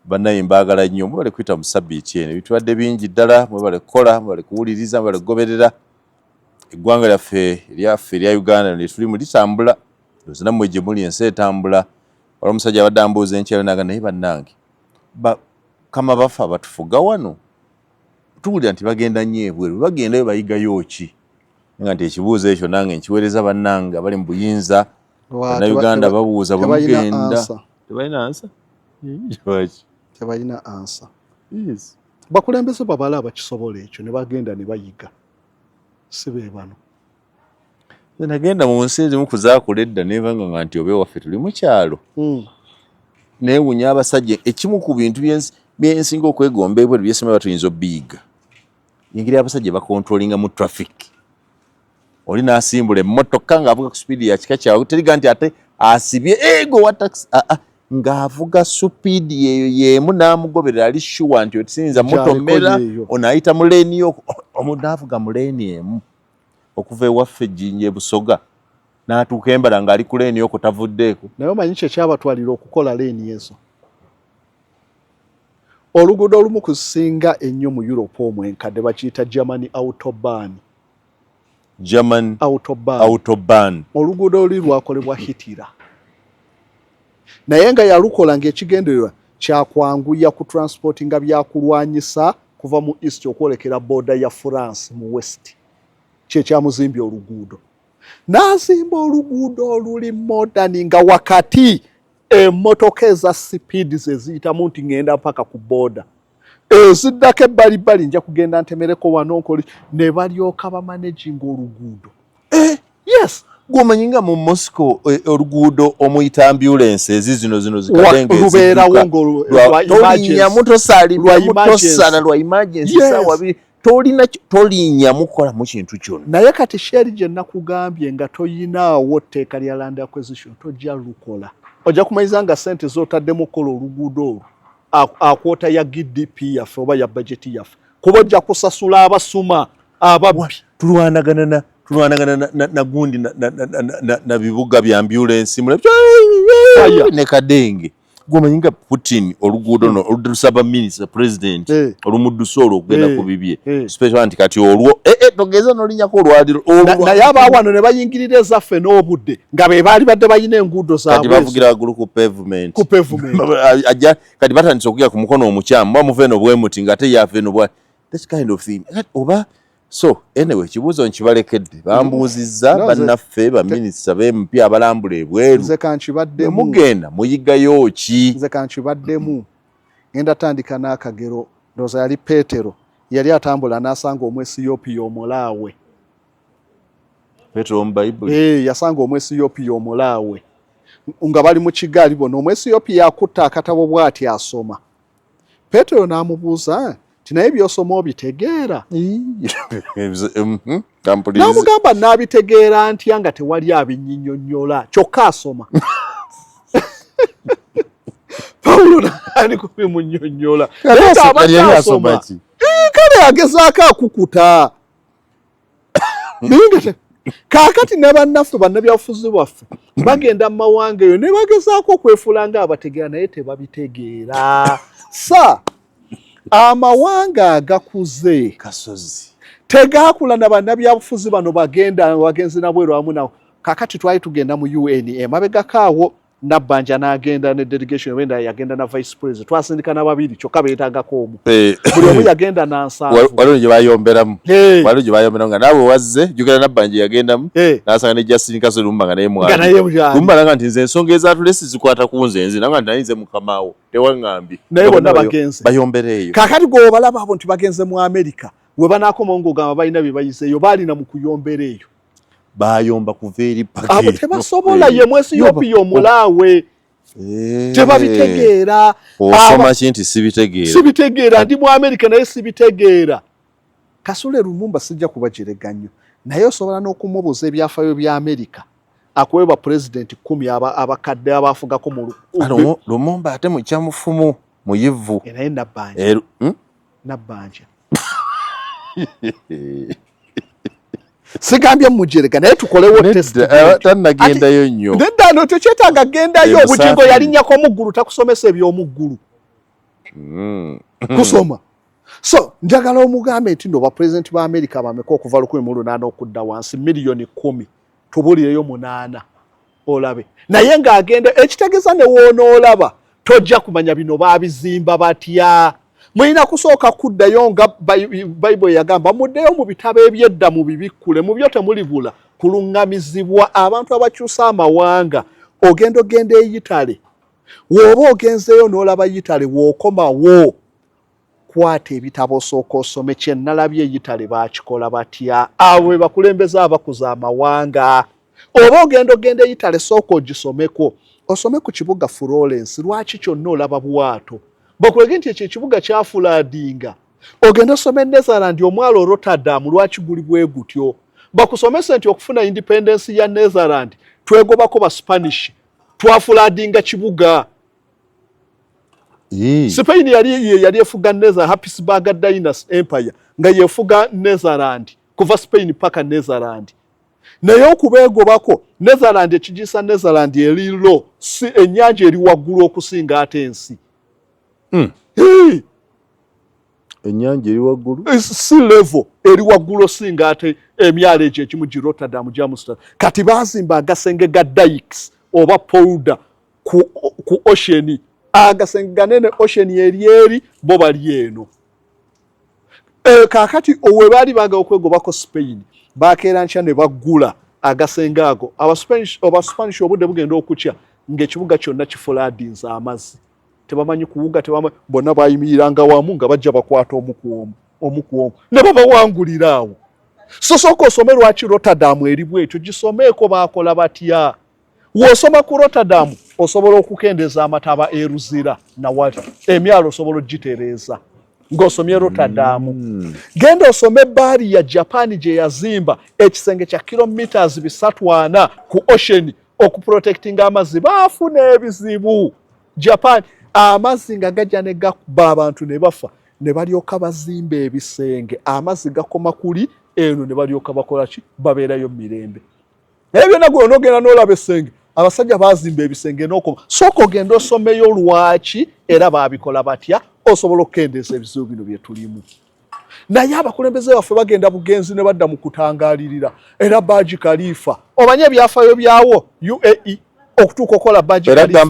bannaye mbagala nnyo mwebale kwita mu sabbiiti eno bitwadde bingi ddala mwebale kukola mwebale kuwuliriza mwebale kugoberera eggwanga lyaffe erya Uganda lye tulimu litambula ndowooza nammwe gye muli ensi etambula waliwo omusajja abadde ambuuza enkyalo naga naye bannange kama bafa batufuga wano tuwulira nti bagenda nnyo ebweru bagendayo bayigayo ki nga nti ekibuuzo ekyo nange nkiweereza bannange abali mu buyinza Uganda babuuza bwe mugenda tebalina ansa tebalina ansa bakulembeze babala abakisobola ekyo ne bagenda ne bayiga si be bano nagenda mu nsi ezimu kuzaakula edda nebanga nga nti obe waffe tuli mu kyalo neewunya abasajja ekimu ku bintu byensinga okwegomba ebweru byesema batuyinza obiyiga engeri abasajja bakontrolinga mu traffic oli n'asimbula emmotoka ng'avuga ku supiidi ya kika kyawe teriga nti ate asibye ego wa taxi ng'avuga supiidi eyo yeemu n'amugoberera ali shuwa nti otisinza mutomera ono ayita mu leeni yo omuntu avuga mu leeni emu okuva ewaffe ejjinja ebusoga n'atuuka embala ng'ali ku leeni yo kotavuddeeko naye omanyi kye kyabatwalira okukola leeni ezo oluguudo olumu kusinga ennyo mu Europe omwenkadde bakiyita German autobahn oluguudo oli lwakolebwa Hitler naye nga yalukola ng'ekigendererwa kyakwanguya ku transport nga byakulwanyisa kuva mu east okwolekera border ya France mu west kyekyamuzimbye oluguudo n'azimba oluguudo oluli modern nga wakati emmotoka eza speed zeziyitamu nti ngenda mpaka ku border eziddako ebbalibbali nja kugenda ntemereko wano nkoli ne balyoka bamaneginga oluguudo yes gwomanyi nga mu Moscow oluguudo omuyita ambulance zino lubeerawo ng'olinnyamu tosala lwa emergency sawa biri tolinyamu kukolamu kintu kyonna naye kati sheri gye nakugambye nga toyinaawo tteeka lya land acquisition tojja lukola ojja kumanyiza nga sente z'otaddemu okukola oluguudo olwo akwota ya GDP yaffe oba ya bajeti yaffe kuba ojja kusasula abasuma ababbi tulwanagana na gundi na bibuga bya ambulance ne kadenge gwomanyi nga Putin oluguudo olulusaba minister president olumuddusolo okugenda ku bibye special anti kati olwo togeza nolinyako olwaliro naye abawano ne bayingirira ezaffe n'obudde nga be baali badde bayina enguudo zaabwe kati bavugira waggulu ku pavement kati batandise okugira ku mukono omukyamu bamuva eno bwemuti nga ate yaava eno bwa that kind of thing oba so anyway kibuuzo nkibalekedde bambuuzizza bannaffe baminisita b'empya abalambula ebweru nze kankibaddemu mugenda muyigayo ki nze kankibaddemu ngenda tandika n'akagero ndowooza yali Peetero yali atambula n'asanga Omwesiyopia omulaawe Peetero mu Bayibuli yasanga Omwesiyopia omulaawe nga bali mu kigaali bona Omwesiyopia akutta akatabo bw'ati asoma Peetero n'amubuuza naye byosoma obitegeera n'amugamba n'abitegeera ntya nga tewali abinnyinnyonnyola kyokka asoma Pawulo naani kubimunnyonnyola asoma ki kale agezaako akukuta kaakati ne bannaffe bannabyabufuzi bwaffe bagenda mu mawanga eyo ne bagezaako okwefuula nga abategeera naye tebabitegeera amawanga agakuze kasozi tegaakula na bannabyabufuzi bano bagenzi nabweru wamu nawo kakati twali tugenda mu UNA mabegakaawo Nabbanja n'agenda ne delegation wenda yagenda na vice president twasindika na babiri kyokka beetagako omu buli omu yagenda na nsanvu waliwo gye bayomberamu nga naawe wazze jjukira Nabbanja yagendamu n'asanga ne Justin Kaso Lumba nga naye mwali Lumba nanga nti nze ensonga ezatulesi zikwata ku nze nanga nti nayinze mukamaawo tewaŋŋambye naye bonna bagenze bayombereeyo kakati gwe obalaba abo nti bagenze mu America we banaakoma ng'ogamba balina bye bayiseeyo baalina mu kuyombera eyo bayomba kuva eri pake abo tebasobola ye Mwesiyopia omulaawe tebabitegeera osoma ki nti sibitegeera ndi mu America naye sibitegeera Kasule Lumumba sijja kubajerega nnyo naye osobola n'okumubuuza ebyafaayo bya America akuweba president 10 abakadde abafugako mu Lumumba ate mukyamufumu muyivu naye Nabbanja sigambye mujerega naye tukolewo test tannagendayo nnyo nedda no tekyetaaga gendayo obugingo yalinnyako muggulu takusomesa ebyomuggulu kusoma. So njagala omugambe nti ndo ba president ba America bameka okuva 18 okudda wansi miliyoni 10 tubulireyo 8 olabe naye ng'agenda ekitegeza ne wonoolaba tojja kumanya bino babizimba batya mulina kusooka kuddayo nga Bible yagamba muddeyo mu bitabo ebyedda mu bibikkule mu byo temulibula kuluŋŋamizibwa abantu abakyusa amawanga ogenda Italy woba ogenzeyo n'olaba Italy w'okomawo kwata ebitabo sooka osome kye nalabye Italy baakikola batya abo bakulembeze abakuza amawanga oba ogenda Italy sooka ogisomeko osome ku kibuga Florence lwaki kyonna olaba bwato bakulege nti ekyo ekibuga kyafuladinga ogenda osome Netherland omwalo Rotterdam lwaki guli bwe gutyo bakusomese nti okufuna independence ya Netherland twegobako ba Spanish twafuladinga kibuga Spain yali efuga Netherland Habsburg Dynasty Empire nga yefuga Netherland kuva Spain paka Netherland naye okubegobako Netherland ekigisa Netherland erilo si ennyanja eri waggulu okusinga ate ensi ennyanja eri waggulu si level eri waggulu osinga ate emyalo egyo ekimu gi Rotterdam Amsterdam kati bazimba agasenge ga dikes oba powder ku ocean agasenge ganene ocean eri bo bali eno kakati owe bali baga okwegobako Spain bakeera nkya ne baggula agasenge ago aba Spanish obudde bugenda okukya ng'ekibuga kyonna kifuladinze amazzi tebamanyi kuwuga bonna bayimiriranga wamu nga bajja bakwata omukuomu ne babawangulira awo so sooka osome lwaki Rotterdam eri bwetyo gisomeeko baakola batya w'osoma ku Rotterdam osobola okukendeeza amataba eruzira nawali emyalo osobola ogitereeza ng'osomye Rotterdam genda osome baari ya Japan gye yazimba ekisenge kya kilometers 340 ku ocean okuprotectinga amazzi baafuna ebizibu Japan amazzi nga gajja ne gakuba abantu ne bafa ne balyoka bazimba ebisenge amazzi gakoma kuli eno ne balyoka bakola ki babeerayo mirembe ebyo nagwe onogenda n'olaba essenge abasajja bazimba ebisenge n'okoma sooka ogenda osomeyo lwaki era baabikola batya osobola okukendeeza ebizibu bino bye tulimu naye abakulembeze baffe bagenda bugenzi ne badda mu kutangaalirira era Burj Khalifa omanye ebyafaayo byawo UAE okutuuka okola Burj Khalifa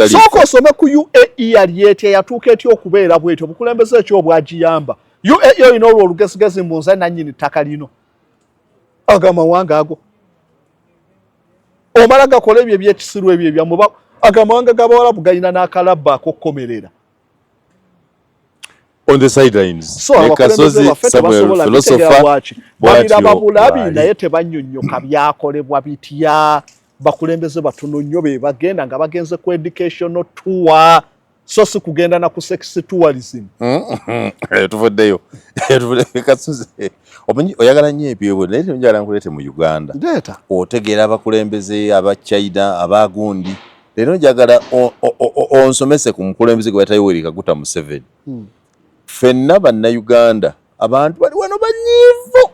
sooka osome ku UAE yali etya yatuuka etya okubeera bwetyo obukulembeze ekyo obwagiyamba UAE olina olwo olugesigezi mbunza nannyini ttaka lino agamawanga ago omala gakola ebyo ebyekisiru ebyo ebyamuba agamawanga g'Abawarabu galina n'akalabba ak'okkomerera on the sidelines so abakulembeze baffe tebasobola bitegeera bwaki babiraba bulabi naye tebannyonnyoka byakolebwa bitya bakulembeze batono nnyo be bagenda nga bagenze ku educational tour so si kugenda na ku sex tourism tuvuddeyo Kasozi omanyi oyagala nnyo ebyo naye njagala nkuleete mu Uganda ndeeta otegeera abakulembeze aba China abagundi leero njagala onsomese ku mukulembeze gwe Yoweri Kaguta Museveni ffenna bannayuganda abantu bali wano banyiivu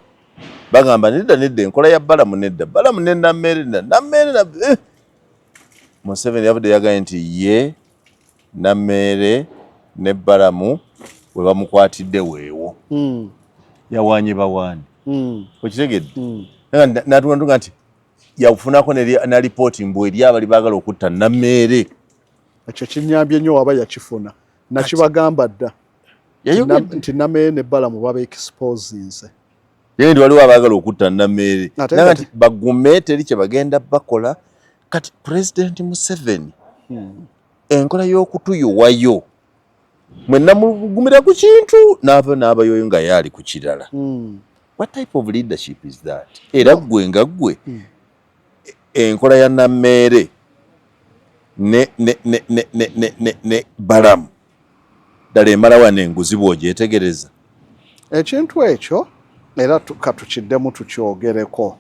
bagamba nedda enkola ya Balaam ne Nameere Museveni yabadde yagaye nti ye Nameere ne Balaam we bamukwatidde weewo yawaanye bawaani okitegedde natuganduga nti yafunako na lipooti mbu eri abali baagala okutta Nameere ekyo kinyambye nnyo waba yakifuna nakibagamba dda nti Nameere ne Balaam baba exposinze ye ndi waliwo abaagala okutta Nameere naga nti bagume teri kye bagenda bakola kati President Museveni enkola y'okutuyuwayo mwenna mugumira ku kintu n'abayoyo nga yaali ku kirala what type of leadership is that era gwe nga gwe enkola ya Nameere ne Balaam ddala emalawa n'enguzi bw'ogyetegereza ekintu ekyo era katukiddemu tukyogereko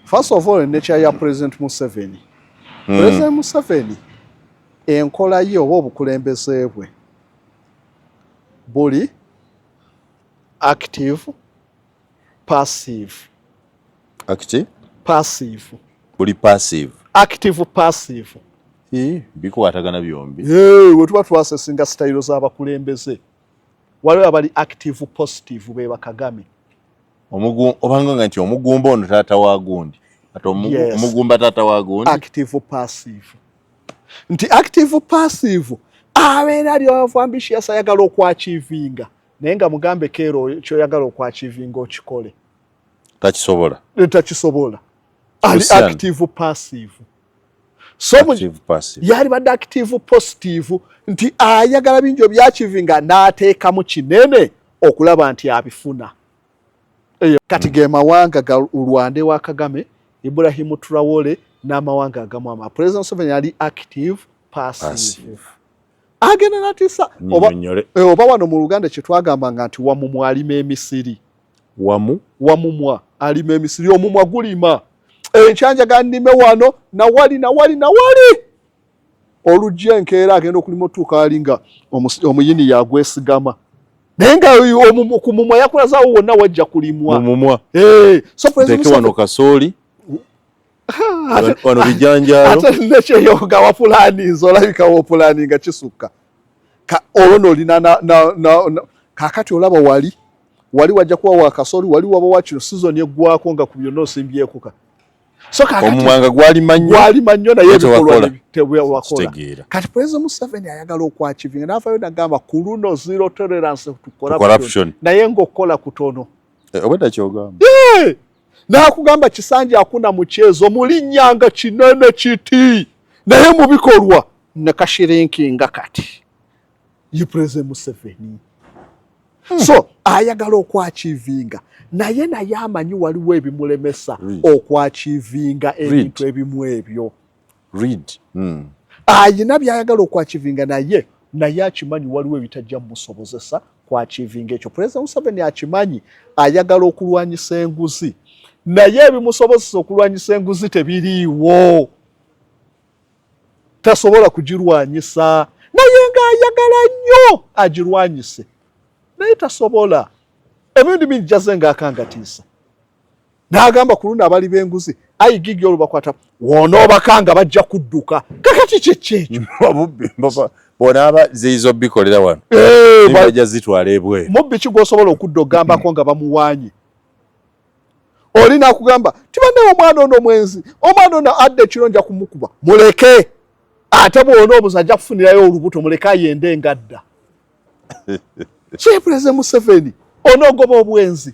first of all nature ya President Museveni President Museveni enkola ye oba obukulembeze bwe buli active passive active passive buli passive active passive bikwatagana byombi. We tuba twasesinga style z'abakulembeze. Waliwo abali active positive be Kagame. Obanga nti omugumba ono taata wa gundi. Ate omugumba taata wa gundi. Active passive. Nti active passive abeera ali ambitious ayagala okwachivinga. Naye nga mugambe keero kyoyagala okwachivinga okikole. Takisobola. Ali active passive. So active passive. Yali badde active positive nti ayagala binjo byachivinga n'ateekamu kinene okulaba nti abifuna. Kati ge mawanga ga Rwanda wa Kagame, Ibrahim Traore n'amawanga agamu President Museveni yali active passive. Agenda natisa oba wano mu Luganda kye twagambanga nti wamumwa alima emisiri. Wamumwa alima emisiri omumwa gulima. Enkyanja gandime wano na wali. Olujja enkeera agenda okulima otuuka alinga omuyini yagwesigama. Naye nga kumumwa yakulazaawo wonna wajja kulimwa. So President wano kasooli. Wano bijanjalo. Ate nekyeyoga wapulaninze olabika wopulaninga kisukka. Olwo olina kakati olaba wali wajja kuwa wakasooli wali waba wakino season eggwako nga ku byonna osimbyekuka. So omwanga gwali mannyo naye ebikolwa tewakola. Kati President Museveni ayagala okwachivinga n'avaayo n'agamba ku luno zero tolerance to corruption. Naye ng'okola kutono. Obwedda kyogamba. N'akugamba kisanja hakuna mchezo mulinnyanga kinene kiti. Naye mu bikolwa ne kashirinkinga kati. Ye President Museveni. So ayagala okwachivinga. Naye amanyi waliwo ebimulemesa okwachivinga ebintu ebimu ebyo. Ayina byayagala okwachivinga naye akimanyi waliwo ebitajja musobozesa kwachivinga ekyo. President Museveni akimanyi ayagala okulwanyisa enguzi. Naye ebimusobozesa okulwanyisa enguzi tebiriiwo. Tasobola kugirwanyisa. Naye ng'ayagala nnyo agirwanyise. Naye tasobola. Ebintu bijjaze ng'akangatiisa. N'agamba ku luno abali b'enguzi ayigigi olubakwata wonoobakanga bajja kudduka. Kakati kyekyo. Bonaaba ziizo bikolera wano. Bajja zitwala ebweru. Mubbi ki gw'osobola okudda ogambako nga bamuwaanye? Oli n'akugamba tibandewo omwana ono mwenzi. Omwana ono adde ekiro nja kumukuba. Muleke. Ate bw'ona obuza ajja kufunirayo olubuto muleke ayende engadda. Kye President Museveni onogoba obwenzi.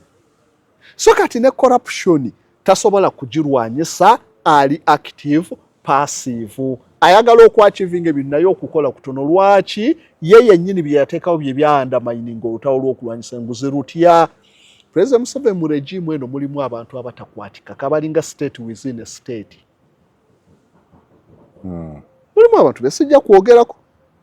So kati ne corruption tasobola kugirwanyisa ali active passive. Ayagala okwachivinga ebintu naye okukola kutono. Lwaki ye yennyini bye yateekawo bye bya-undermining olutawo lw'okulwanyisa enguzi rutya. President Museveni mu regime eno mulimu abantu abatakwatika kabalinga state within a state. Mulimu abantu besijja kwogerako.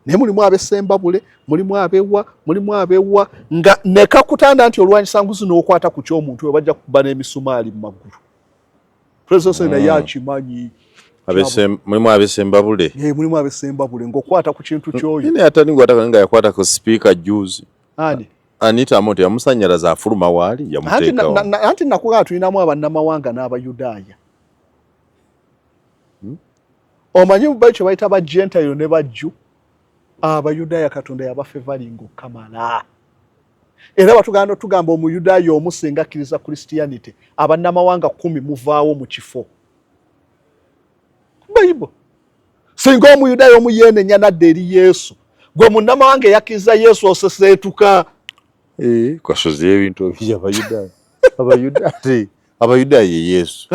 Naye mulimu ab'Essembabule, mulimu abewa nga nekakutanda nti olwanyisa nguzi n'okwata ku ky'omuntu we bajja kukuba n'emisumaali mu magulu. President naye akimanyi. Mulimu ab'Essembabule. Mulimu ab'Essembabule ng'okwata ku kintu ky'oyo. Naye ate ningwataka nga yakwata ku speaker juzi. Ani? Anita Amonte yamusannyalaza afuluma waali yamuteekawo. Anti nakugamba tulinamu abannamawanga n'abayudaaya. Omanyi mu kye bayita ba Gentile ne bajju. Abayudaaya Katonda yabafevalinga okamala. Era batugamba omuyudaaya omu singa akkiriza Christianity abannamawanga 10 muvaawo mu kifo. Bible. Singa omuyudaaya omu yeenenya nadda eri Yesu. Gwe munnamawanga yakkiriza Yesu oseseetuka. Kwasoze ebintu Abayudaaya Yesu.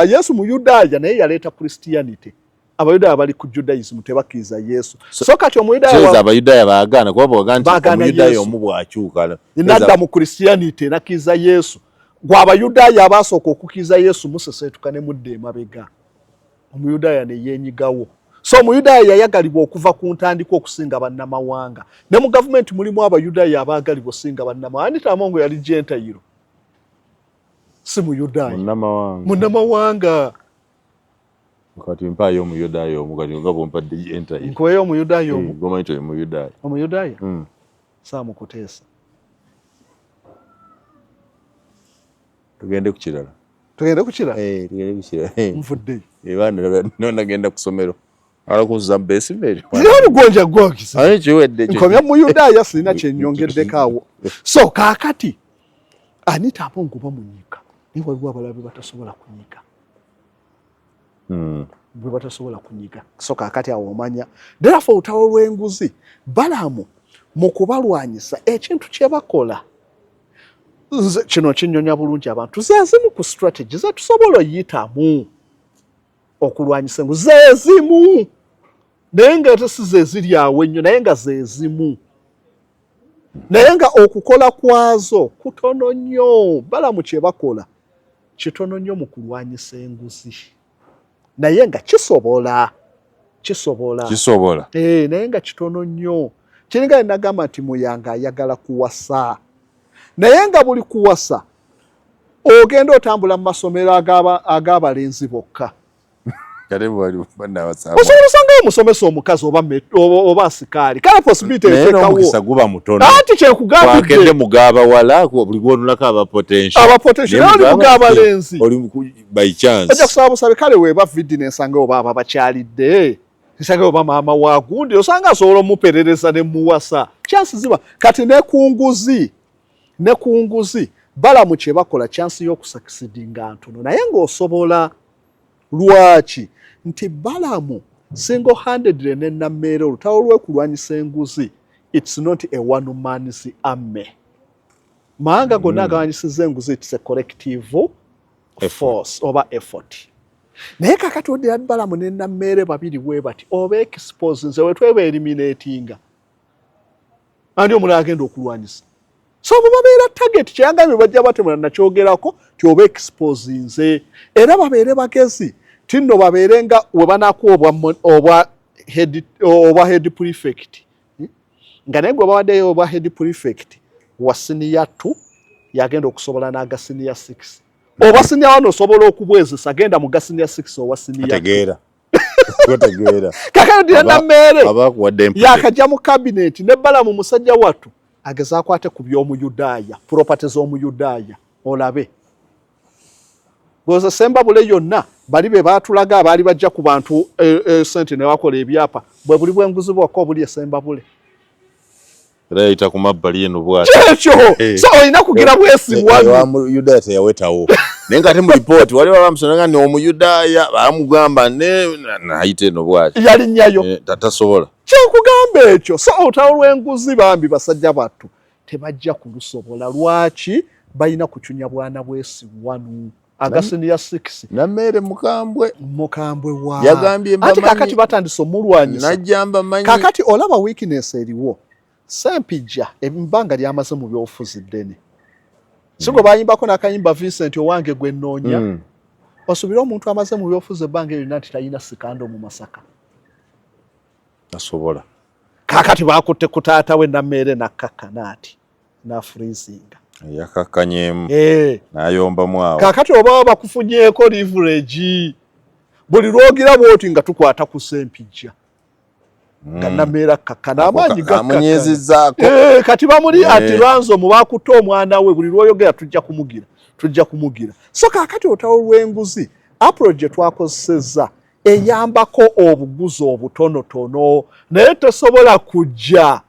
Yesu muyudaaya naye yaleeta Christianity. Abayudaaya bali ku Judaism tebakkiriza Yesu. So kati omuyudaaya Abayudaaya baagaana kuba bw'ogaa nti omuyudaaya omu bw'akyuka nadda mu Christianity nakkiriza Yesu. Gwe abayudaaya abaasooka okukkiriza Yesu museseetuka ne mudda emabega. Omuyudaaya ne yeenyigawo. So omuyudaaya yayagalibwa okuva ku ntandika okusinga bannamawanga. Ne mu gavumenti mulimu abayudaaya abaagalibwa okusinga bannamawanga. Anita Amongo yali Gentile. Si muyudaaya. Munnamawanga. Kati mpaayo omuyudaaya omu kati nga bw'ompadde Gentile. Nkuweeyo omuyudaaya omu. Gomanyi nti omuyudaaya. Omuyudaaya? Saamukuteesa. Tugende ku kirala. Tugende ku kirala? Tugende ku kirala. Nvuddeyo. Baana nagenda ku ssomero. Alakuza besiberi. Zero gonja gwogisa. Ayi chiwedde. Nkomya mu Yudaya sina kyennyongeddeko. So kaakati Anita apongo bamunyika. Niwe waliwo abalabe batasobola kunyika. Bwe batasobola kunyika. So kaakati awo omanya. Therefore utawo lw'enguzi Balaam mu kubalwanyisa ekintu kye bakola. Kino kinyonya bulungi abantu. Zezimu ku strategy zetusobola oyitamu okulwanyisa enguzi zezimu. Naye nga ate si ze ziri awo ennyo naye nga ze zimu. Naye nga okukola kwazo kutono nnyo. Balaam kye bakola kitono nnyo mu kulwanyisa enguzi. Naye nga kisobola. Naye nga kitono nnyo. Kiringa nagamba nti Muyanga ayagala kuwasa. Naye nga buli kuwasa ogenda otambula mu masomero ag'abalenzi bokka. Osobola osanga omusomesa omukazi oba asikaali. Kale possibility eteekawo. Anti kyekugambidde mugaba wala buli gw'onulako aba potential. Naye oli mugaabalenzi. Oli by chance. Ojja kusaba busabe kale weeba vidi n'ensanga oba aba bakyalidde. Nsanga oba maama wa gundi osanga asobola omuperereza ne muwasa. Chance ziba. Kati ne ku nguzi Balaam kye bakola chance y'okusucceedinga ntono. Naye ng'osobola lwaki nti Balaam single-handedly ne Nameere olutawo lw'okulwanyisa enguzi it's not a one man's army. Mahanga gonna agawanyisiza enguzi it's a collective force oba effort. Naye kakati oddira Balaam ne Nameere babiri bwe bati oba expose nze wetweba eliminatinga andi omulala agenda okulwanyisa. So babeera target kyeyagambye bajja batemula nakyogerako ti oba expose nze era babeere bagezi tinno babeere nga we banakuwa obwa head prefect nga naye gwe bawaddeyo obwa head prefect wa senior 2 yagenda okusobola n'aga senior 6 oba senior 1 osobola okubwezesa agenda mu ga senior 6 owa senior ategeera kakati ndira Nameere yakajja mu cabinet ne Balaam musajja wattu agezaako ate ku by'omuyudaaya property z'omuyudaaya olabe bwoza sembabule yonna bali be baatulaga abaali bajja ku bantu sente ne bakola ebyapa bwe buli bwenguzi bwako obuli esembabule Raita ku mabbali eno bwati. Kyekyo. So olina kugira bwesigwani. Omuyudaaya teyawetawo. Naye nga ate mu report waliwo bamusonga ni omuyudaaya bamugamba nayite eno bwati. Yali nnyayo. Tatasobola. Kyekugamba ekyo. So utawo lw'enguzi bambi basajja battu tebajja kulusobola. Lwaki balina kucunya bwana bwesigwanu. Agasini ya 6. Nameere mukambwe wa. Yagambye mbamanyi. Ati kakati batandise omulwanyisa. Najjamba manyi. Kakati olaba weakness eriwo. Sempijja ebbanga lyamaze mu byobufuzi ddene. Sigo bayimbako n'akayimba Vincent owange gwe nnoonya. Osubira omuntu amaze mu byobufuzi ebbanga eryo nti talina sikando mu Masaka. Asobola. Kakati bakutte ku taata we Nameere nakkakka naati freezinga. Yakakkanyeemu. N'ayomba mwawo. Kakati oba bakufunyeeko leverage. Buli lwogira bwoti nga tukwata ku Sempijja. Nameere kakkana amaanyi gamunyezizaako. Kati bamuli ati Lwanzo mu bakutte omwana we buli lwoyogera tujja kumugira. So kakati otawo lw'enguzi approach gye twakozesezza eyambako obuguzi obutonotono naye tosobola kujja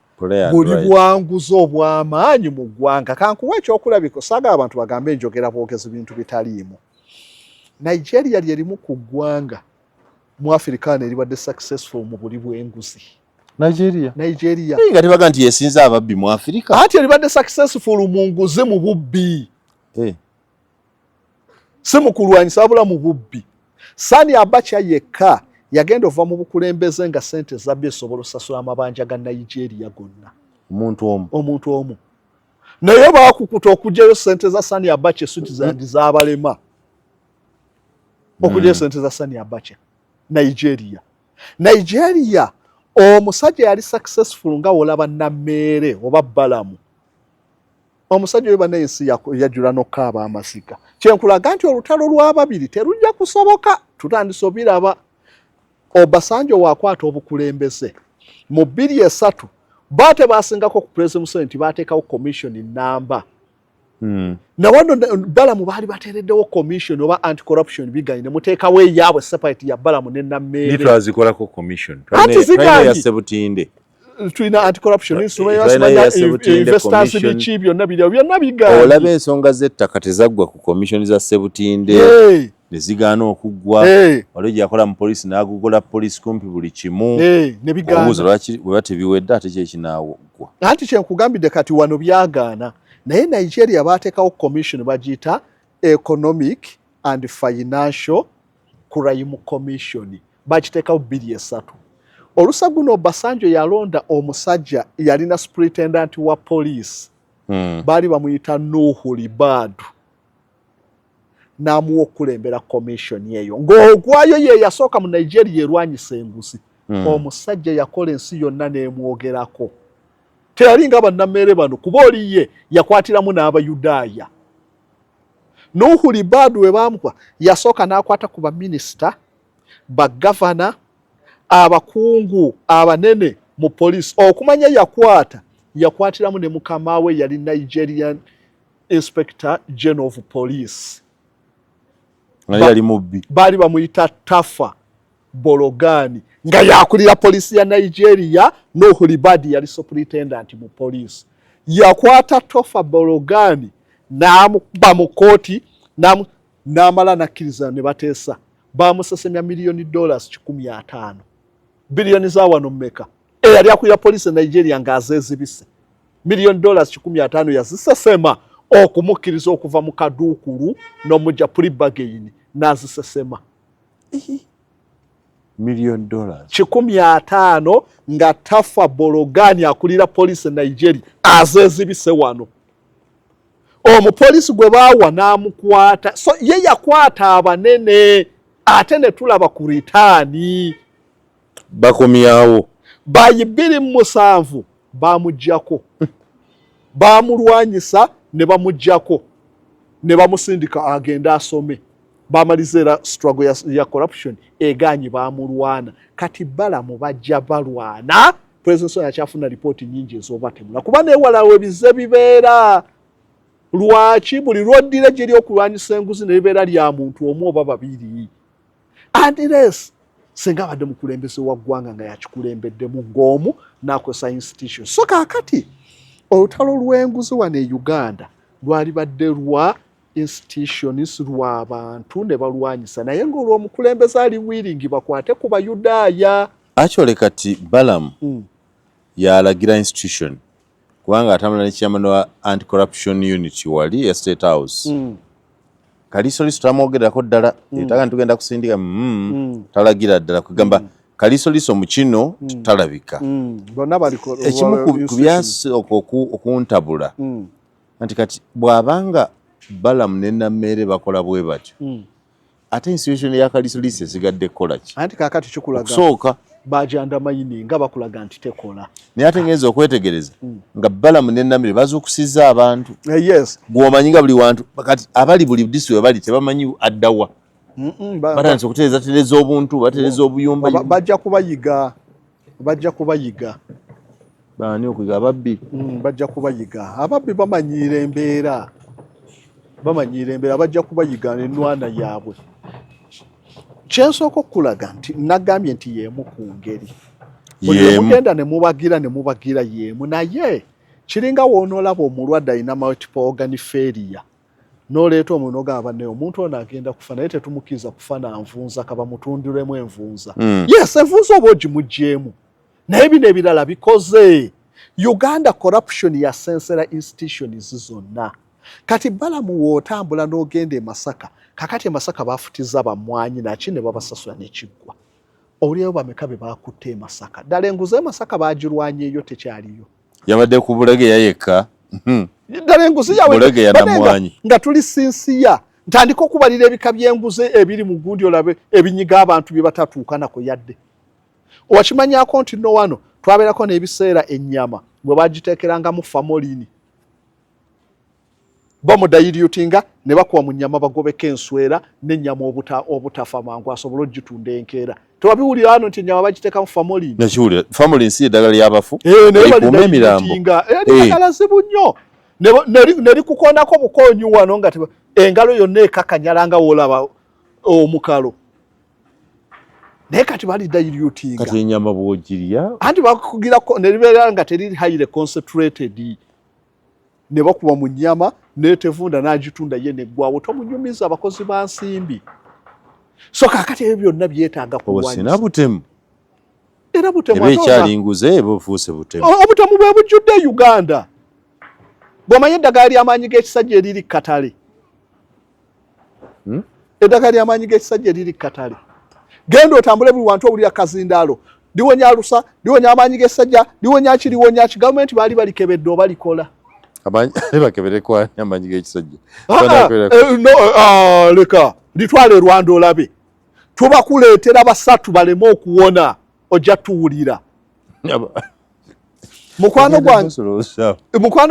buli bwanguzi obw'amaanyi mu ggwanga. Kankuwa ekyokulabiko saaga abantu bagambe enjogera boogezi bintu bitaliimu. Nigeria lyerimu ku ggwanga mu Africa eribadde successful mu buli bw'enguzi. Nigeria. Nga tebaga nti yesinza ababbi mu Africa. Ati eribadde successful mu nguzi mu bubbi. Si mu kulwanyisa wabula mu bubbi. Sani Abacha yekka yagenda ova mu bukulembeze nga sente zabbi esobola osasula amabanja ga Nigeria gonna. Omuntu omu. Naye baakukuta okugyayo sente za Sani Abacha esuti z'abalema. Okugyayo sente za Sani Abacha. Nigeria omusajja yali successful nga olaba Nameere oba Balaam. Omusajja oyo banensi yajula n'okkaaba amasiga. Kyenkulaga nti olutalo lw'ababiri terujja kusoboka. Tutandise obiraba. Obasanjo waakwata obukulembeze. Mu 2003 baate baasingako ku President Museveni bateekawo commission namba na wano Balaam baali bateereddewo commission oba anti corruption bigaine ne muteekawo eyaabwe separate ya Balaam ne Nameere nitwazikolako commission ya Sebutinde tulina anti corruption investors biki byonna bigaanye olaba ensonga z'ettaka tezaggwa ku commission za Sebutinde ne zigaana okuggwa waliwo gyakola mu poliisi n'agugola poliisi kumpi buli kimu ne bigaana obuuza lwaki bwe tebiwedde ate kyekinaawuggwa anti kyenkugambidde kati wano byagaana naye Nigeria baateekawo commission bagiyita Economic and Financial Crime Commission bagiteekawo 2 olusa guno Obasanjo yalonda omusajja yalina superintendent wa police baali bamuyita Nuhu Libadu n'amuwa okulembera commission eyo ng'ogwayo ye yasooka mu Nigeria erwanyisa enguzi omusajja yakola ensi yonna n'emwogerako teyali nga bannameere bano kuba oli ye yakwatiramu n'Abayudaaya Nuhu Libadu we baamukwa yasooka n'akwata ku baminisita bagavana abakungu abanene mu police okumanya yakwatiramu ne mukama we yali Nigerian Inspector General of Police yali mubbi baali bamuyita Tafa Bologani nga yakulira polisi ya Nigeria Nuhu Libadu yali superintendent mu police yakwata Tafa Bologani n'amuba mu kooti n'amala nakkiriza ne bateesa bamusesemya $1,500,000 biliyoni za wano mmeka eyali akulira polisi Nigeria ng'azeezibise $1,500,000 yazisesema okumukkiriza okuva mu kaduukulu n'omujja pre-bargain n'azisesema $1,500,000 nga Tafa Bologani akulira polisi Nigeria azeezibise wano omupolisi gwe baawa n'amukwata so ye yakwata abanene ate ne tulaba ku ritaani bakomyawo bayi 207 bamujjako bamulwanyisa ne bamujjako ne bamusindika agenda asome bamalizera struggle ya corruption eganyi bamulwana kati Balaam bajja balwana president yakyafuna report nyingi ez'obatemula kuba newalawo ebize bibeera lwaki buli lwoddire gyeri okulwanyisa enguzi ne libeera lya muntu omu oba babiri unless singa abadde mukulembeze wa ggwanga nga yakikulembeddemu ng'omu n'akozesa institution so kaakati olutalo lw'enguzi wano e Uganda lwali badde lwa institutions lw'abantu ne balwanyisa naye ng'olw'omukulembeze ali willing bakwate ku Bayudaaya actually kati Balaam yalagira institution kubanga atambula ne chairman wa anti-corruption unit wali ya State House Kaliso liso tamwogerako ddala etaka ntugenda kusindika talagira ddala kugamba Kaliso liso mu kino talabika bonna baliko ekimu ku byasi okuntabula anti kati bwabanga Balaam ne Nameere bakola bwe batyo ate institution ya Kaliso liso esigadde kola ki anti kakati kikulaga sooka bajanda mayini nga bakulaga nti tekola naye ate ngeze okwetegereza nga Balaam ne Nameere bazukusiza abantu yes gwomanyi nga buli wantu kati abali buli disi we bali tebamanyi addawa batanze okutereeza obuntu batereeza obuyumba bajja kubayiga bani okuyiga ababbi bajja kubayiga ababbi bamanyiira embeera bajja kubayiga n'ennwana yaabwe kyensooka okulaga nti nagambye nti yeemu ku ngeri mugenda ne mubagira yeemu naye kiringa woonolaba omulwadde alina multiple organ failure n'oleeta omuntu ogamba naye omuntu ono agenda kufa naye tetumukkiriza kufa na nvunza kaba mutunduremu envunza yes envunza oba ogimuggyemu naye bino ebirala bikoze Uganda corruption yasensera institutions zonna kati Balaam wootambula n'ogenda e Masaka kakati e Masaka baafutiza bamwanyi naki ne babasasula n'ekiggwa olyewo bameka be baakutte e Masaka ddala enguzi e Masaka baagirwanya eyo tekyaliyo yabadde ku Bulegeya yekka ddala enguzi yawe nga tuli sinsiya ntandika okubalira ebika by'enguzi ebiri mu gundi olabe ebinyiga abantu bye batatuuka nako yadde wakimanyako nti no wano twabeerako n'ebiseera ennyama bwe bagiteekerangamu famolini bamudayiriutinga ne bakuwa mu nnyama bagobeko enswera n'ennyama obutafa mangu asobole ogitunda enkeera tewabiwulira wano nti ennyama bagiteekamu famolini nakiwulira famolini si eddagala ly'abafu naye balidayiriutinga eddagala zibu nnyo neri kukonako bukonyu wano nga engalo yonna ekakanyalanga wolaba omukalo naye kati bali dilutinga kati enyama bwogirya anti bakugirako neribeera nga teriri highly concentrated ne bakuba mu nnyama netevunda n'agitunda ye neggwawo tomunyumiza abakozi ba nsimbi so kakati ebyo byonna byetaaga kuwanyisa butemu era butemu ebe ekyalinguze bufuuse butemu obutemu bwe bujjudde Uganda bw'omanye eddagala ly'amaanyi g'ekisajja eriri katale eddagala ly'amaanyi g'ekisajja eriri katale genda otambule buli wantu obulira kazindaalo liwonya alusa liwonya amaanyi g'ekisajja liwonya ki gavumenti baali balikebedde oba likola bakebere kwa amaanyi g'ekisajja leka litwale Rwanda olabe tubakuleetera basatu baleme okuwona ojja tuwulira mukwano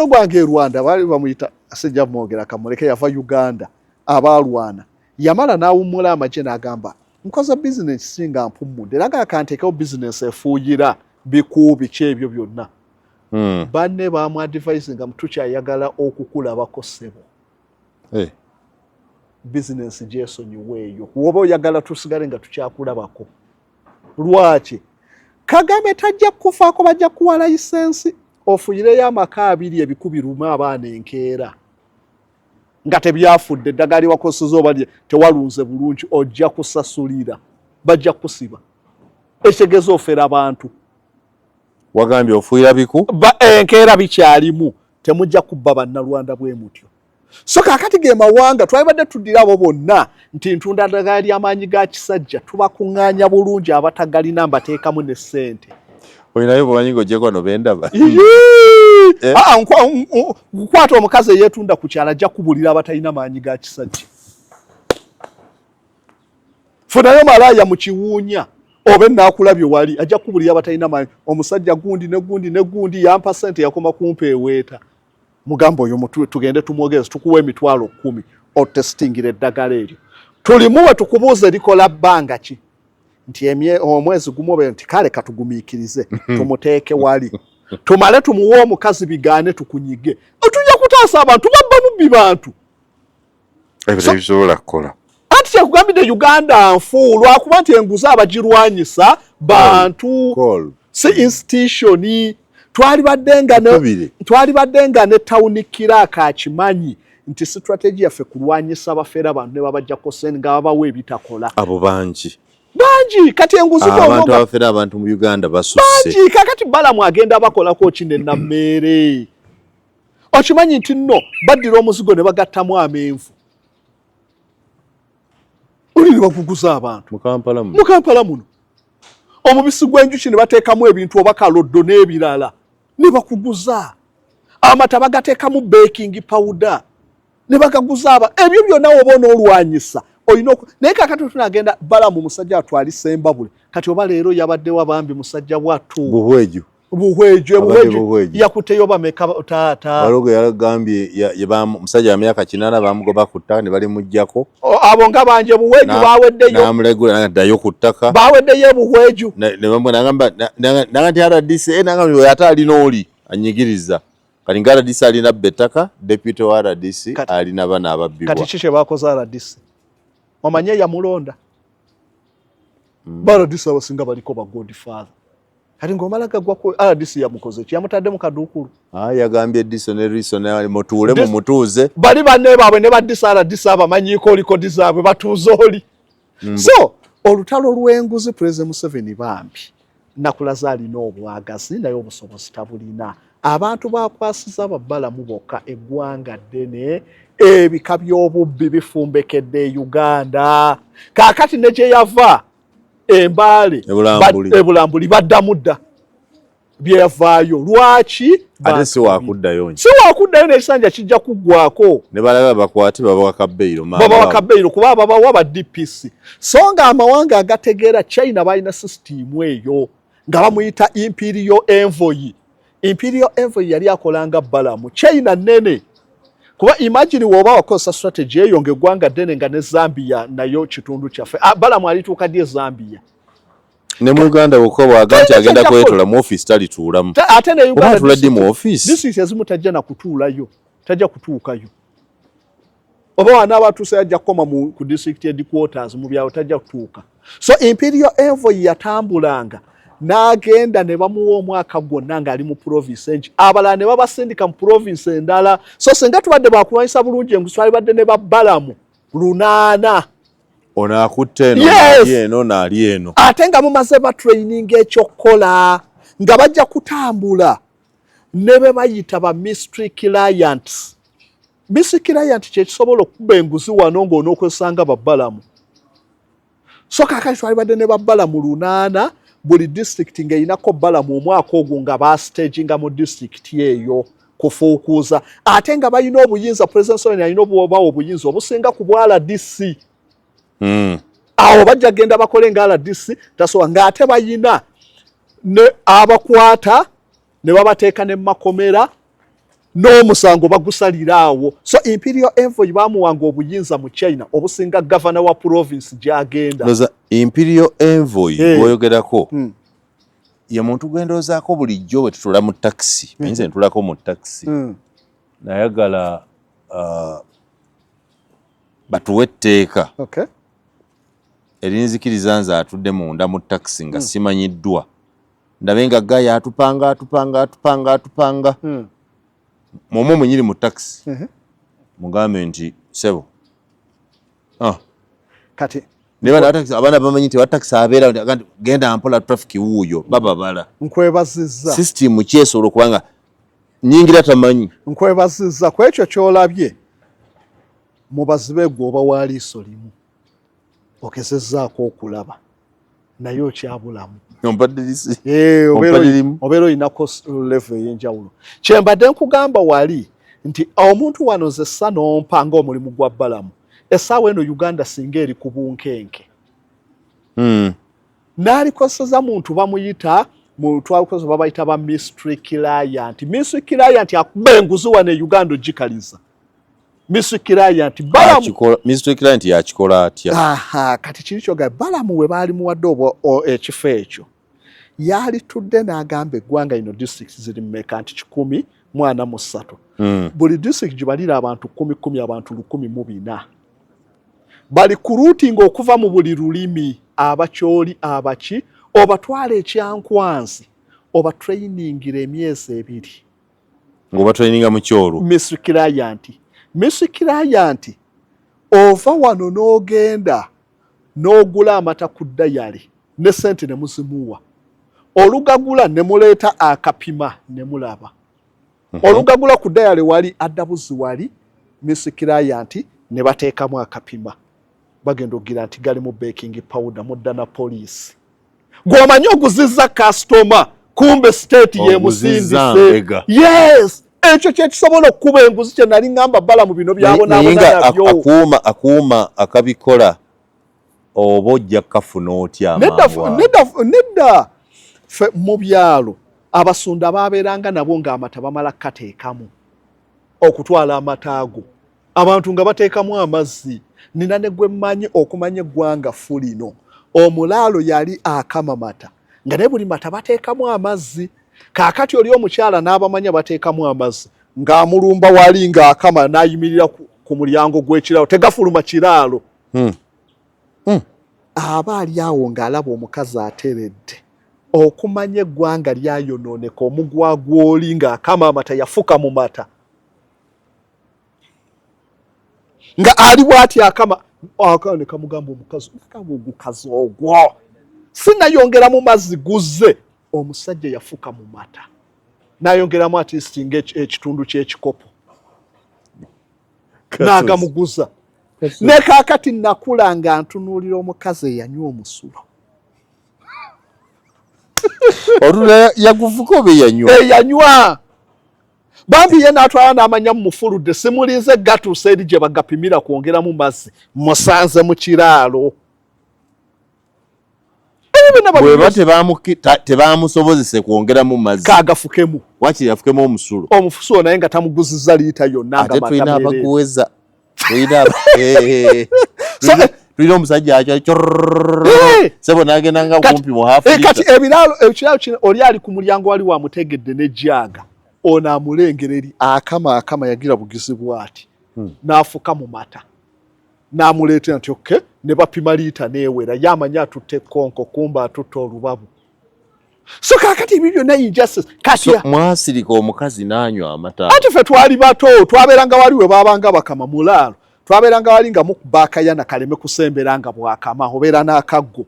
gwange Rwanda baali bamuyita asajja mwogera kamuleke yava Uganda abalwana yamala n'awummula amagye n'agamba nkoza business singa mpummudde era gakanteekawo business efuuyira bikuubi kyebyo byonna banne baamu advice nga tukyayagala okukulabako ssebo business gyesonyiweeyo woba oyagala tusigale nga tukyakulabako lwaki Kagame tajja kufaako bajja kuwa layisensi ofuyireyo amaka 2 ebikubirumu abaana enkeera nga tebyafudde eddagala lyewakoseza oba tewalunze bulungi ojja kusasulira bajja kusiba ekitegeeza ofera abantu wagambye ofuuyira biku enkeera bikyalimu temujja kubba bannalwanda bwe mutyo so kakati ge mawanga twalibadde tuddira abo bonna nti ntunda ddagala ly'amaanyi ga kisajja tubakuŋŋaanya bulungi abatagalina mbateekamu ne ssente olinayo bwemanyi ng'ogyeko no bendaba nkwata omukazi eyeetunda ku kyala ajja kubulira abatalina maanyi ga kisajja funayo malaaya mu kiwuunya oba enaakulabye wali ajja kubulira abatalina maanyi omusajja gundi ne gundi yampa ssente yakoma kumpeeweeta mugamba oyo tugende tumwogeze tukuwa emitwalo 10 otestingira eddagala eryo tulimuwe tukubuuze likola bbanga ki nti omwezi gumobe nti kale katugumiikirize tumuteeke wali tumale tumuwe omukazi bigaane tukunyige tujja kutaasa abantu babba mubbi bantu ebyo bisobola kukola anti kyakugambidde Uganda nfu lwakuba nti enguzi abagirwanyisa bantu si institutioni twalibadde nga ne tawuni kiraaka akimanyi nti strategy yaffe kulwanyisa abafeera abantu ne babajjako ssente nga babawa ebitakola abo bangi kati enguzi abantu abafeera abantu mu Uganda basusse bangi kakati Balaam agenda bakolako ki ne Nameere okimanyi nti nno baddira omuzigo ne bagattamu amenvu oli ne bakuguza abantu mu Kampala muno omubisi gw'enjuki ne bateekamu ebintu oba kaloddo n'ebirala ne bakuguza amata bagateekamu baking powder ne bagaguza ebyo byonna oba onoolwanyisa olina naye kakati tunagenda Balaam musajja atwalisa embabule kati oba leero yabaddewo abambi musajja wattu buhweju yakuteyo bameka taata balogo yagambye musajja wa myaka 8 bamugoba ku ttaka ne balimuggyako abo nga banje buhweju baweddeyo namulegula ddayo ku ttaka baweddeyo buhweju ne nagamba nti RDC nagamba ate alina oli anyigiriza kati nga RDC alina bettaka deputy wa RDC alina bana ababbibwa kati kiki bakoze RDC omanye yamulonda RDC abasinga baliko ba godfather kati ng'omala gagwako RDC yamukoze ki yamutadde mu kaduukulu yagambye Diso ne Riso ne mutuule mu mutuuze bali banne baabwe ne baddisa RDC abamanyiiko likodi zaabwe batuuze oli so olutalo lw'enguzi President Museveni bambi nakulaza alina obwagazi naye obusobozi tabulina abantu bakwasiza ababbalamu bokka eggwanga ddene ebika by'obubbi bifumbekedde Uganda kaakati ne gye yava Embaale ebulambuli baddamu dda byeyavaayo lwaki ate si wakuddayo n'ekisanja kijja kuggwako ne balaba bakwate babawa kabbeiro kuba babawa ba DPC so nga amawanga agategeera China balina sisitimu eyo nga bamuyita Imperial Envoy yali akolanga Balaam China nene kuba imagine woba wakosa strategy eyo ng'eggwanga ddene nga ne Zambia nayo kitundu kyaffe Balaam alituuka ddi Zambia ne mu Uganda bwokoba aganti agenda kwetola mu office talituulamu ate ne Uganda tuladde mu office district ezimu tajja na kutuulayo tajja kutuukayo oba wanaaba atuuse ajja kukoma ku district headquarters mu byalo tajja kutuuka. So imperial envoy yatambulanga n'agenda ne bamuwa omwaka gwonna ng'ali mu province engi, abalala ne babasindika mu province endala. So senga tubadde bakulwanyisa bulungi enguzi twalibadde ne Balaam 8. ono akutte eno naali eno naali eno, ate nga mumaze batraining ekyokukola nga bajja kutambula ne be bayita ba mystery clients. Mystery client kye kisobola okuba enguzi wano ng'onookwesanga Balaam. So kaakati twalibadde ne Balaam 8, buli district ng'erinako Balaam omwaka ogwo nga bastaginga mu district eyo kufuukuuza, ate nga balina obuyinza. President Museveni alina obuyinza obusinga ku bwa RDC. Awo bajja genda bakole nga RDC tasobola, ng'ate bayina ne abakwata ne babateeka ne makomera n'omusango bagusalira awo. So imperial envoy bamuwanga obuyinza mu China obusinga governor wa province gyagenda. Loza imperial envoy bwoyogerako ye muntu gwendozaako bulijjo bwe tutula mu taxi, ayinza ntulako mu taxi nayagala batuwe etteeka erinzikiriza nze atudde munda mu taxi nga simanyiddwa, ndabe nga gaya atupanga momwe mwenyiri mu taxi mugambe nti sebo kati neba taxi abaana bamanyi nti wa taxi abeera genda mpola traffic wuuyo bababala. Nkwebazizza system kyesobola kubanga nyingira tamanyi. Nkwebazizza ku ekyo kyolabye mu bazibe gwe oba waliiso limu okezezzaako okulaba naye okyabulamu. Obeera olinako level ey'enjawulo. Kyembadde nkugamba wali nti omuntu wano ze ssa n'ompa ng'omulimu gwa Balaam, essaawa eno Uganda singa eri ku bunkenke. N'alikozesa muntu bamuyita twalikoze babayita ba mystery client. Mystery client akuba enguzi wano e Uganda ogikaliza. Mystery client Balaam mystery client yakikola atya? Kati kiri kyoga Balaam we baali muwadde ekifo ekyo yali tudde n'agamba eggwanga ino district ziri mmeka nti 143. Buli district gibalira abantu 10 abantu 1,400. Bali kuruutinga okuva mu buli lulimi, abakyoli abaki obatwala ekyankwanzi oba trainingira emyezi 2 ng'oba traininga mu kyolo. Mystery client ova wano n'ogenda n'ogula amata ku dayali ne sente ne muzimuwa, olugagula ne muleeta akapima ne mulaba. Olugagula ku dayali wali addabuzi wali mystery client ne bateekamu akapima bagenda ogira nti gali mu baking powder mudda na police. Gw'omanyi oguzizza customer kumbe state ye musindise. Yes, ekyo kye kisobola okuba enguzi kye nali ngamba Balaam bino byabonabona nabyo. Akuuma akabikola oba ojja kafuna otya amangu. Nedda mu byalo abasunda babeeranga nabo ng'amata bamala kateekamu okutwala amata ago, abantu nga bateekamu amazzi. Nina ne gwe mmanyi okumanya eggwanga fulino omulaalo yali akama mata nga ne buli mata bateekamu amazzi. Kaakati oli omukyala n'abamanya bateekamu amazzi ng'amulumba wali ng'akama n'ayimirira ku mulyango gw'ekiraalo tegafuluma kiraalo. Aba ali awo ng'alaba omukazi ateredde okumanya eggwanga lyayonooneka omugwa gw'oli ng'akama amata yafuka mu mata nga ali bw'ati akama ne kamugamba omukazi ogukazi ogwo sinayongera mu mazzi guzze. Omusajja yafuka mu mata n'ayongeramu at least ng'ekitundu ky'ekikopo n'agamuguza. Ne kaakati nakula nga ntunuulira omukazi eyanywa omusulo. Olula yagufuka oba eyanywa? Eyanywa. Bambi ye n'atwala n'amanya mu mufuludde simulinze gatuusa eri gye bagapimira kwongeramu mazzi musanze mu kiraalo. Bweba tebaamusobozese kwongeramu mazzi kaagafukemu. Wakiri yafukemu omusulo. Omusulo naye nga tamuguzizza liita yonna nga ate tulina abaguweza. Tulina omusajja sebo n'agenda nga kumpi mu hafu lita. Kati ekiraalo kino oli ali ku mulyango wali wamutegedde n'ejjaaga ono amulengereri akama yagira bugizi bwati n'afuka mu mata n'amuleetera nti okay ne bapima liita neewera yamanya atutte konko kumba atutte olubabu so kakati ebyo byonna injustice kati so mwasirika omukazi n'anywa amata ate ffe twali bato twabeeranga wali we baabanga bakama mulaalo twabeeranga wali nga mukubaakayana kaleme kusembera nga bwakama obeera n'akaggo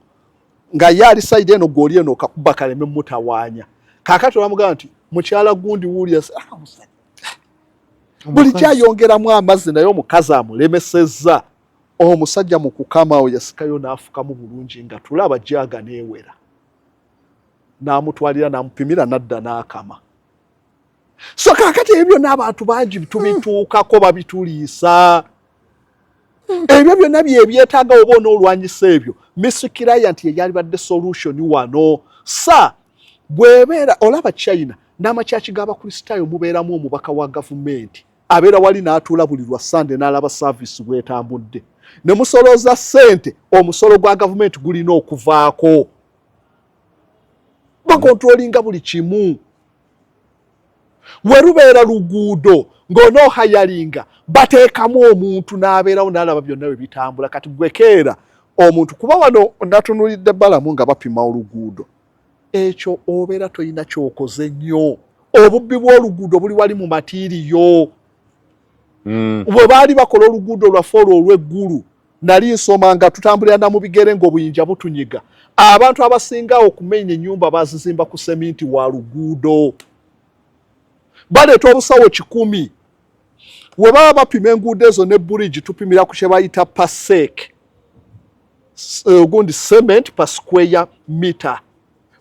nga ye ali sayidi eno gwoli eno okakuba kaleme mutawaanya kakati olamugamba nti mukyala gundi wuulya buli kyayongeramu amazzi naye omukazi amulemesezza omusajja mu kukamawo yasikayo n'afukamu bulungi nga tulaba jaga neewera n'amutwalira n'amupimira n'adda n'akama so kakati ebyo n'abantu bangi tubituukako babituliisa ebyo byonna byebyetaaga oba onoolwanyisa ebyo misikiraya nti yeyali badde solution wano sa bwebeera olaba China n'amakyaki g'abakristaayo mubeeramu omubaka wa gavumenti abeera wali n'atuula buli lwa Sande n'alaba service bwetambudde ne musolooza ssente omusolo gwa gavumenti gulina okuvaako bakontrolinga buli kimu werubeera luguudo ng'onoohayalinga bateekamu omuntu n'abeerawo n'alaba byonna bwe bitambula kati gwekeera omuntu kuba wano natunulidde Balaam nga bapima oluguudo ekyo obeera toyina kyokoze nnyo obubbi bw'oluguudo buli wali mu matiiriyo bwe baali bakola oluguudo lwaffe olwo olw'eggulu nali nsoma nga tutambulira na mu bigere ng'obuyinja butunyiga abantu abasinga okumenya ennyumba bazizimba ku seminti wa luguudo baleeta obusawo 100 we baba bapima enguudo ezo ne burigi tupimira ku kye bayita pasek ogundi cement per square meter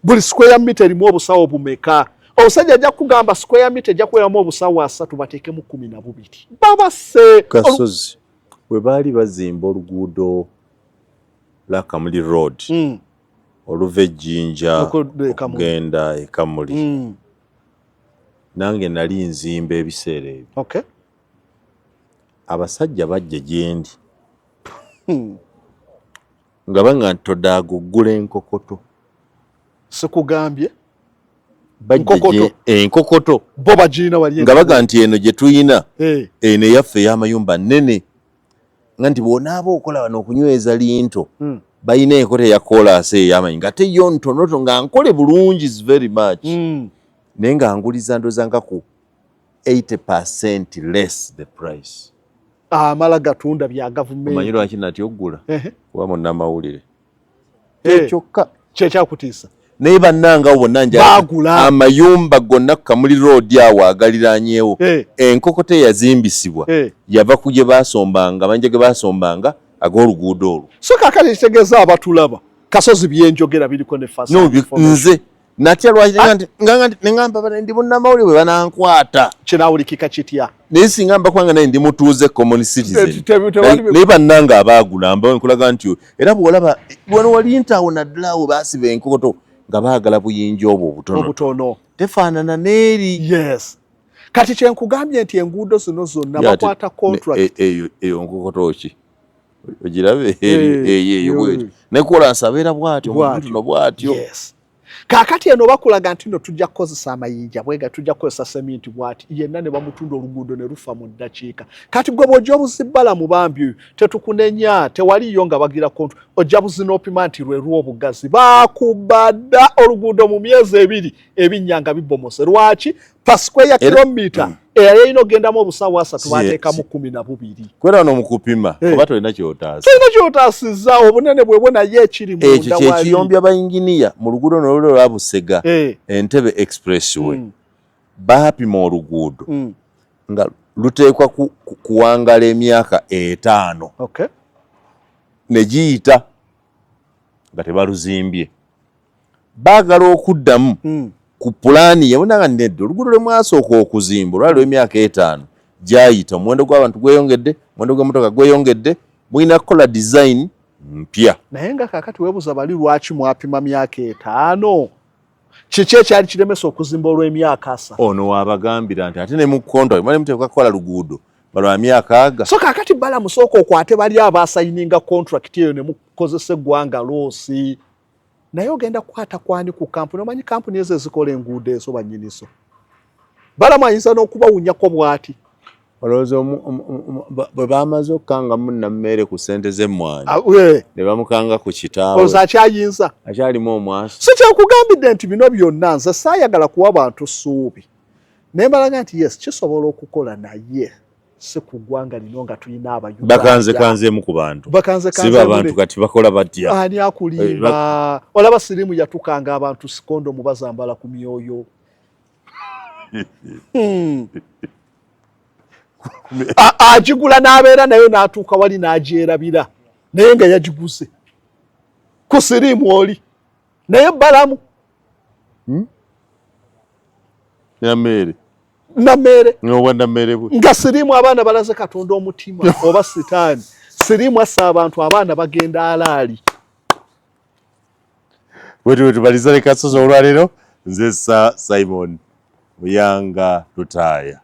buli square meter erimu obusawo bumeka omusajja ajja kugamba square meter ejja kubeeramu obusawo 3 bateekemu 12 babase Kasozi we baali bazimba oluguudo la Kamuli Road oluva Ejjinja okugenda e Kamuli nange nali nzimba ebiseera ebyo okay abasajja bajja gyendi nga banga ntodaago ggula enkokoto sikugambye enkokoto bo bagirina wali nga baga nti eno gye tuyina eno eyaffe ey'amayumba nnene nga nti bw'onaaba okola wano okunyweza linto bayina enkota eya koolaasi ey'amanyi nga te yo ntonoto nga nkole bulungi is very much naye nga nguliza ndoza nga ku 80% less the price amala gatunda bya gavumenti omanyi lwaki nati oggula kuba munnamawulire ekyokka kyekyakutiisa naye bannanga bonna njagula amayumba gonna ku Kamuli Road awo agaliranyeewo enkokota eyazimbisibwa yava ku gye baasombanga amanja ge baasombanga ag'oluguudo olwo so kakati kitegeeza abatulaba Kasozi byenjogera biriko ne fasa nze natya lwaki nengamba ndi munnamawulire bwe banankwata kinawulikika kitya naye singa mba kwanga naye ndi mutuuze common citizen naye bannanga abaagula mba nkulaga nti era bw'olaba wano wali ntawo naddala awo baasiba enkokoto nga baagala buyinja obwo obutono tefaanana n'eri yes kati kyenkugambye nti enguudo zino zonna bakwata contract eyo nkokoto ki ogirabe eyo bwetyo ne kolansi abeera bw'atyo omutuno bw'atyo kakati eno bakulaga nti no tujja kukozesa amayinja bwega tujja kukozesa seminti bwati yenna ne bamutunda oluguudo ne lufa mu ddakiika kati gwe bw'ojja obuzibbala mu bambi tetukunenya tewaliyo nga bagira kontu ojja buzina opima nti lwe lw'obugazi baakubadda oluguudo mu myezi 2 ebinnyanga bibomose lwaki pasquare ya kilomita eyayina ogendamu obusawo 3 bateekamu 12 kwera wano mukupima oba tolina kyotaasa kyotaasizza obunene bwebwe naye ekiri munda wali ekyo kyekiyombya bayinginiya mu luguudo nolwo lwa Busega Entebbe expressway baapima oluguudo nga luteekwa kuwangala emyaka 5 ne giyita nga tebaluzimbye baagala okuddamu ku pulaani yabonanga nedda oluguudo lwe mwasooka okuzimba olwali lw'emyaka 5 gyayita omuwendo gw'abantu gweyongedde omuwendo gw'emmotoka gweyongedde mulina kukola design mpya naye nga kakati weebuza bali lwaki mwapima myaka 5 kiki ekyali kiremesa okuzimba olw'emyaka 3 ono waabagambira nti ate ne mu contract mwali muteekwa kukola luguudo balwa myaka aga so kakati bala musooka okwate bali abaasayininga contract eyo ne mukozesa eggwanga loosi naye ogenda kukwata kwani ku kampuni omanyi kampuni ezo ezikola enguudo ezo bannyiniso Balamu ayinza n'okubawunyako bw'ati. Olowooza bwe baamaze okukangamu Nameere ku ssente z'emmwanyi ne bamukanga ku kitaawe. Olowooza akyayinza? Akyalimu omwaso. Si kyakugambidde nti bino byonna nze saayagala kuwa bantu ssuubi. Naye mbalaga nti yes kisobola okukola naye si ku ggwanga lino nga tulina Abayuganda. Bakanzekanzeemu ku bantu. Siba abantu kati bakola batya. Ani akulimba? Olaba Siriimu yatukanga abantu sikondo mu bazambala ku myoyo. Agigula n'abeera nayo n'atuuka wali n'agyerabira naye nga yagiguze ku Siriimu oli naye Balamu Nameere nga Siriimu abaana balaze Katonda omutima oba sitaani. Siriimu assa abantu abaana bagenda alaali. Wetu tubaliza leka sozo olwaleero nze Simon Muyanga Lutaaya.